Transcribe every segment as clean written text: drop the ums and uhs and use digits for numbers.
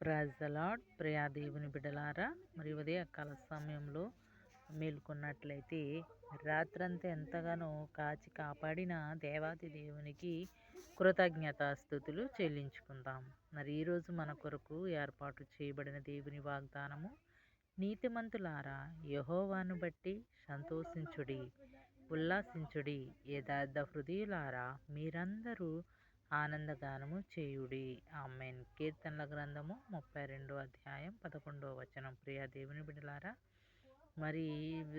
Praise the lord. Priya దేవుని బిడ్డలారా, మరి ఉదయకాల సమయంలో మేల్కొన్నట్లయితే రాత్రంతా ఎంతగానో కాచి కాపాడిన దేవాది దేవునికి కృతజ్ఞతాస్థుతులు చెల్లించుకుందాం. మరి ఈరోజు మన కొరకు ఏర్పాటు చేయబడిన దేవుని వాగ్దానము, నీతిమంతులారా యెహోవాను బట్టి సంతోషించుడి, ఉల్లాసించుడి, యథార్థ హృదయులారా మీరందరూ ఆనందగానము చేయుడి. ఆమేన్. కీర్తనల గ్రంథము 32వ అధ్యాయం 11వ వచనం. ప్రియా దేవుని బిడ్డలారా, మరి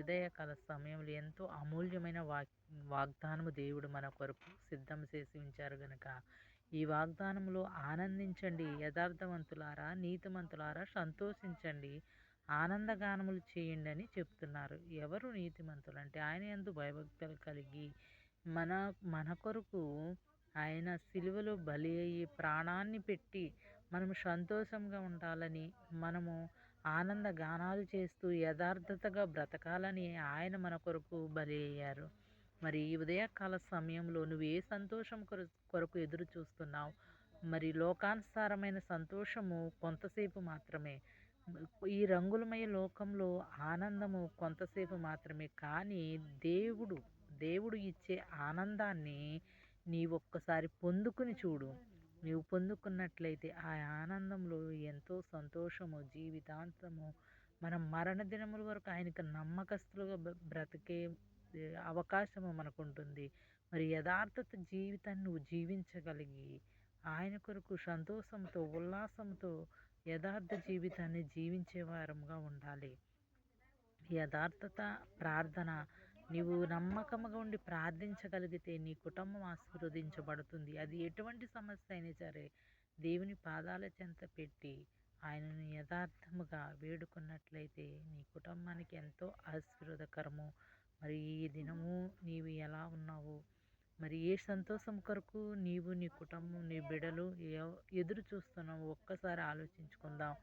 ఉదయకాల సమయంలో ఎంతో అమూల్యమైన వాగ్దానము దేవుడు మన కొరకు సిద్ధం చేసి ఉంచారు గనుక ఈ వాగ్దానంలో ఆనందించండి. యథార్థవంతులారా నీతిమంతులారా సంతోషించండి, ఆనందగానములు చేయండి అని చెప్తున్నారు. ఎవరు నీతిమంతులు అంటే ఆయన యందు భయభక్తులు కలిగి మన కొరకు ఆయన సిలువలో బలి అయ్యి ప్రాణాన్ని పెట్టి మనము సంతోషంగా ఉండాలని, మనము ఆనంద గానాలు చేస్తూ యథార్థతగా బ్రతకాలని ఆయన మన కొరకు బలి అయ్యారు. మరి ఈ ఉదయకాల సమయంలో నువ్వు ఏ సంతోషం కొరకు ఎదురు చూస్తున్నావు? మరి లోకానుసారమైన సంతోషము కొంతసేపు మాత్రమే. ఈ రంగులమయ లోకంలో ఆనందము కొంతసేపు మాత్రమే. కానీ దేవుడు ఇచ్చే ఆనందాన్ని ఒక్కసారి పొందుకుని చూడు. నీవు పొందుకున్నట్లయితే ఆ ఆనందంలో ఎంతో సంతోషము, జీవితాంతము మనం మరణ దినముల వరకు ఆయనకు నమ్మకస్తులుగా బ్రతికే అవకాశము మనకు ఉంటుంది. మరి యథార్థత జీవితాన్ని నువ్వు జీవించగలిగి ఆయన కొరకు సంతోషంతో, ఉల్లాసంతో యథార్థ జీవితాన్ని జీవించే వారంగా ఉండాలి. యథార్థత, ప్రార్థన, నీవు నమ్మకముగా ఉండి ప్రార్థించగలిగితే నీ కుటుంబం ఆశీర్వదించబడుతుంది. అది ఎటువంటి సమస్య అయినా సరే దేవుని పాదాల చెంత పెట్టి ఆయనను యథార్థముగా వేడుకున్నట్లయితే నీ కుటుంబానికి ఎంతో ఆశీర్వాదకరము. మరి ఈ దినము నీవు ఎలా ఉన్నావు? మరి ఏ సంతోషం కొరకు నీవు, నీ కుటుంబం, నీ బిడ్డలు ఎదురు చూస్తున్నావు? ఒక్కసారి ఆలోచించుకుందాం.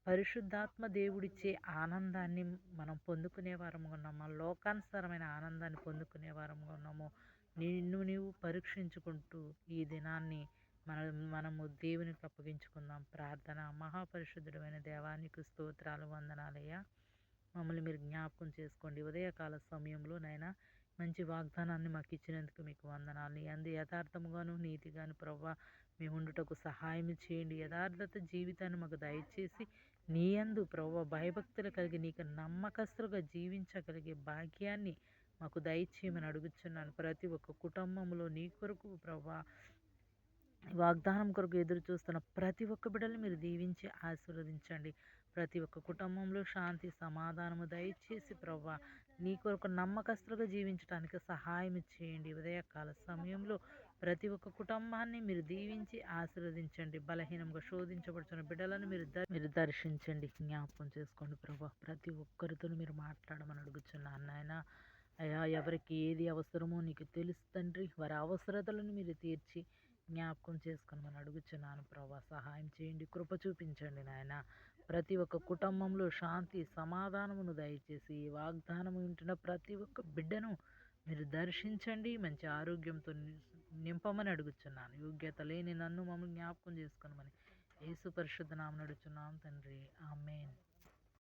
పరిశుద్ధాత్మ దేవుడిచ్చే ఆనందాన్ని మనం పొందుకునే వారంగా ఉన్నామా? లోకానుసారమైన ఆనందాన్ని పొందుకునే వారంగా ఉన్నాము? నీవు పరీక్షించుకుంటూ ఈ దినాన్ని మనము దేవునికి అప్పగించుకుందాం. ప్రార్థన. మహాపరిశుద్ధుడైన దేవానికి స్తోత్రాలు, వందనాలయ్యా. మమ్మల్ని మీరు జ్ఞాపకం చేసుకోండి. ఉదయకాల సమయంలో నైనా మంచి వాగ్దానాన్ని మాకు ఇచ్చినందుకు మీకు వందనాలు. నీ అందు యథార్థముగాను నీతిగాను ప్రవ్వా మేము ఉండుటకు సహాయం చేయండి. యథార్థత జీవితాన్ని మాకు దయచేసి నీ యందు ప్రవ్వా భయభక్తులు కలిగి నీకు నమ్మకస్తులుగా జీవించగలిగే భాగ్యాన్ని మాకు దయచేయమని అడుగుచున్నాను. ప్రతి ఒక్క కుటుంబంలో నీ కొరకు ప్రవ్వా వాగ్దానం కొరకు ఎదురు చూస్తున్న ప్రతి ఒక్క బిడ్డలు మీరు దీవించి ఆశీర్వదించండి. ప్రతి ఒక్క కుటుంబంలో శాంతి, సమాధానము దయచేసి ప్రవ్వా నీ కొరకు నమ్మకస్తులుగా జీవించడానికి సహాయం చేయండి. ఉదయకాల సమయంలో ప్రతి ఒక్క కుటుంబాన్ని మీరు దీవించి ఆశీర్వదించండి. బలహీనంగా శోధించబడుతున్న బిడ్డలను మీరు దర్శించండి, జ్ఞాపకం చేసుకోండి ప్రభా. ప్రతి ఒక్కరితో మీరు మాట్లాడమని అడుగుచున్నాను నాయన. అయ్యా, ఎవరికి ఏది అవసరమో నీకు తెలుసు తండ్రి. వారి అవసరతలను మీరు తీర్చి జ్ఞాపకం చేసుకోమని అడుగుచున్నాను ప్రభా. సహాయం చేయండి, కృప చూపించండి నాయన. ప్రతి ఒక్క కుటుంబంలో శాంతి, సమాధానమును దయచేసి ఈ వాగ్దానము వింటున్న ప్రతి ఒక్క బిడ్డను మీరు దర్శించండి, మంచి ఆరోగ్యంతో నింపమని అడుగుచున్నాను. యోగ్యత లేని నన్ను మమ్మల్ని జ్ఞాపకం చేసుకోమని యేసు పరిశుద్ధ నామమున అడుగుచున్నాం తండ్రి. ఆమేన్.